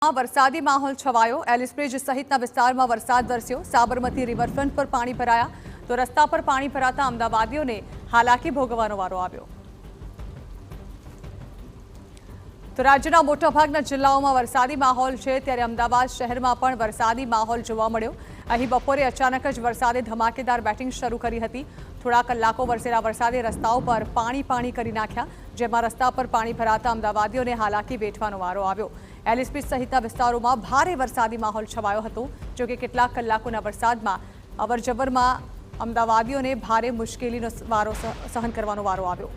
વરસાદી માહોલ છવાયો। એલિસ બ્રિજ સહિતના વિસ્તારમાં વરસાદ વરસ્યો। સાબરમતી રિવરફ્રન્ટ પર પાણી ભરાયા તો રસ્તા પર પાણી ભરાતા અમદાવાદીઓને હાલાકી ભોગવવાનો વારો આવ્યો। તો રાજ્યના મોટાભાગના જિલ્લાઓમાં વરસાદી માહોલ છે, ત્યારે અમદાવાદ શહેરમાં પણ વરસાદી માહોલ જોવા મળ્યો। અહીં બપોરે અચાનક જ વરસાદે ધમાકેદાર બેટિંગ શરૂ કરી હતી। થોડા કલાકો વરસેલા વરસાદે રસ્તાઓ પર પાણી કરી નાખ્યા, જેમાં રસ્તા પર પાણી ભરાતા અમદાવાદીઓને હાલાકી વેઠવાનો વારો આવ્યો। એલિસ બ્રિજ સહિતના વિસ્તારોમાં ભારે વરસાદી માહોલ છવાયો હતો। જોકે કેટલાક કલાકોના વરસાદમાં અવરજવરમાં અમદાવાદીઓને ભારે મુશ્કેલીનો વારો સહન કરવાનો વારો આવ્યો।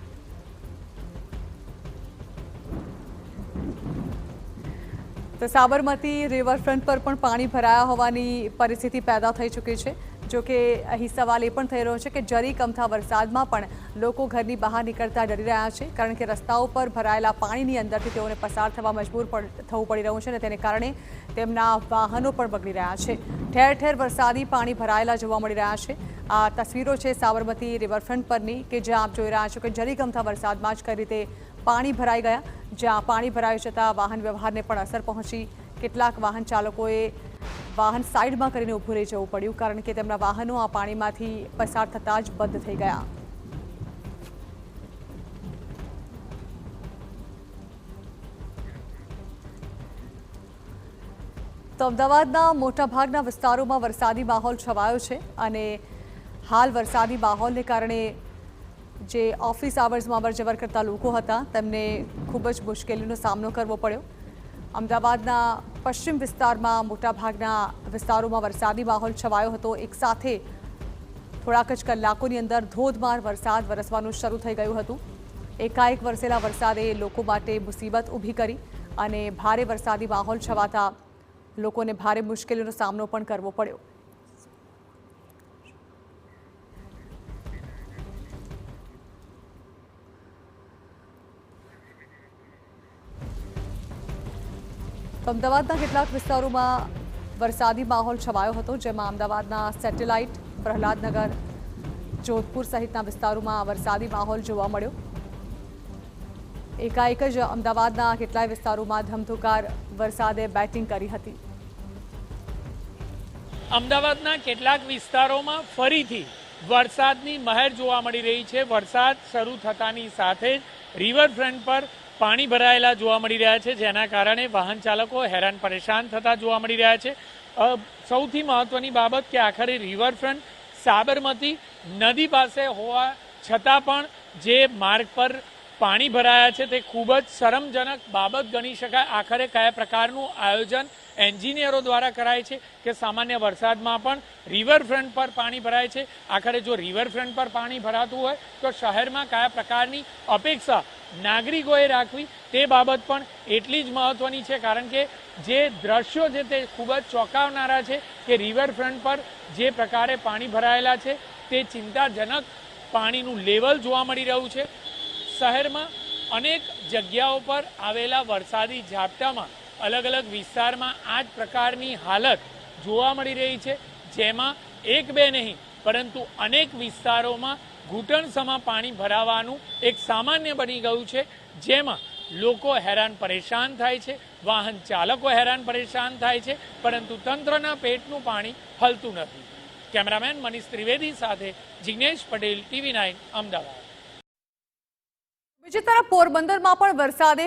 તો સાબરમતી રિવરફ્રન્ટ પર પણ પાણી ભરાયા હોવાની પરિસ્થિતિ પેદા થઈ ચૂકી છે। જોકે અહીં સવાલ એ પણ થઈ રહ્યો છે કે જરી કમતા વરસાદમાં પણ લોકો ઘરની બહાર નીકળતા ડરી રહ્યા છે, કારણ કે રસ્તાઓ પર ભરાયેલા પાણીની અંદરથી તેઓને પસાર થવા મજબૂર થવું પડી રહ્યું છે અને તેને કારણે તેમના વાહનો પણ બગડી રહ્યા છે। ઠેર ઠેર વરસાદી પાણી ભરાયેલા જોવા મળી રહ્યા છે। આ તસવીરો છે સાબરમતી રિવરફ્રન્ટ પરની, કે જ્યાં આપ જોઈ રહ્યા છો કે જરી કમતા વરસાદમાં જ કઈ રીતે પાણી ભરાઈ ગયા, જ્યાં પાણી ભરાઈ જતાં વાહન વ્યવહારને પણ અસર પહોંચી। કેટલાક વાહન ચાલકોએ વાહન સાઈડમાં કરીને ઊભું રહી જવું પડ્યું, કારણ કે તેમના વાહનો આ પાણીમાંથી પસાર થતાં જ બંધ થઈ ગયા। તો અમદાવાદના મોટાભાગના વિસ્તારોમાં વરસાદી માહોલ છવાયો છે અને હાલ વરસાદી માહોલને કારણે જે ઓફિસ આવર્સમાં અવરજવર કરતા લોકો હતા તેમને ખૂબ જ મુશ્કેલીનો સામનો કરવો પડ્યો। અમદાવાદના પશ્ચિમ વિસ્તારમાં મોટાભાગના વિસ્તારોમાં વરસાદી માહોલ છવાયો હતો। એક સાથે થોડાક જ કલાકોની અંદર ધોધમાર વરસાદ વરસવાનું શરૂ થઈ ગયું હતું। એકાએક વરસેલા વરસાદે લોકો માટે મુસીબત ઊભી કરી અને ભારે વરસાદી માહોલ છવાતા લોકોને ભારે મુશ્કેલીનો સામનો પણ કરવો પડ્યો। અમદાવાદના કેટલાક વિસ્તારોમાં વરસાદી માહોલ છવાયો હતો, જેમાં અમદાવાદના સેટેલાઇટ, પ્રહલાદનગર, જોધપુર સહિતના વિસ્તારોમાં વરસાદી માહોલ જોવા મળ્યો। એકાએક જ અમદાવાદના કેટલાય વિસ્તારોમાં ધમધોકાર વરસાદે બેટિંગ કરી હતી। અમદાવાદના કેટલાક વિસ્તારોમાં ફરીથી વરસાદની મહેર જોવા મળી રહી છે। વરસાદ શરૂ થતાની સાથે જ રિવરફ્રન્ટ પર પાણી ભરાયેલા જોવા મળી રહ્યા છે, જેના કારણે વાહન ચાલકો હેરાન પરેશાન થતા જોવા મળી રહ્યા છે। સૌથી મહત્વની બાબત કે આખરે રિવરફ્રન્ટ સાબરમતી નદી પાસે હોવા છતાં પણ જે માર્ગ પર પાણી ભરાયા છે તે ખૂબ જ શરમજનક બાબત ગણી શકાય। આખરે કયા પ્રકારનું આયોજન એન્જિનિયરો દ્વારા કરાય છે કે સામાન્ય વરસાદમાં પણ રિવરફ્રન્ટ પર પાણી ભરાય છે? આખરે જો રિવરફ્રન્ટ પર પાણી ભરાતું હોય તો શહેરમાં કયા પ્રકારની અપેક્ષા નાગરિકોએ રાખવી તે બાબત પણ એટલી જ મહત્વની છે, કારણ કે જે દ્રશ્યો છે તે ખૂબ જ ચોંકાવનારા છે કે રિવરફ્રન્ટ પર જે પ્રકારે પાણી ભરાયેલા છે તે ચિંતાજનક પાણીનું લેવલ જોવા મળી રહ્યું છે। શહેરમાં અનેક જગ્યાઓ પર આવેલા વરસાદી ઝાપટામાં અલગ અલગ વિસ્તારમાં આ જ પ્રકારની હાલત જોવા મળી રહી છે, જેમાં એક બે નહીં પરંતુ અનેક વિસ્તારોમાં ઘૂંટણસમાં પાણી ભરાવાનું એક સામાન્ય બની ગયું છે, જેમાં લોકો હેરાન પરેશાન થાય છે, વાહન ચાલકો હેરાન પરેશાન થાય છે, પરંતુ તંત્રના પેટનું પાણી હલતું નથી। કેમેરામેન મનીષ ત્રિવેદી સાથે જિગ્નેશ પટેલ, TV9 અમદાવાદ। બીજી તરફ પોરબંદરમાં પણ વરસાદે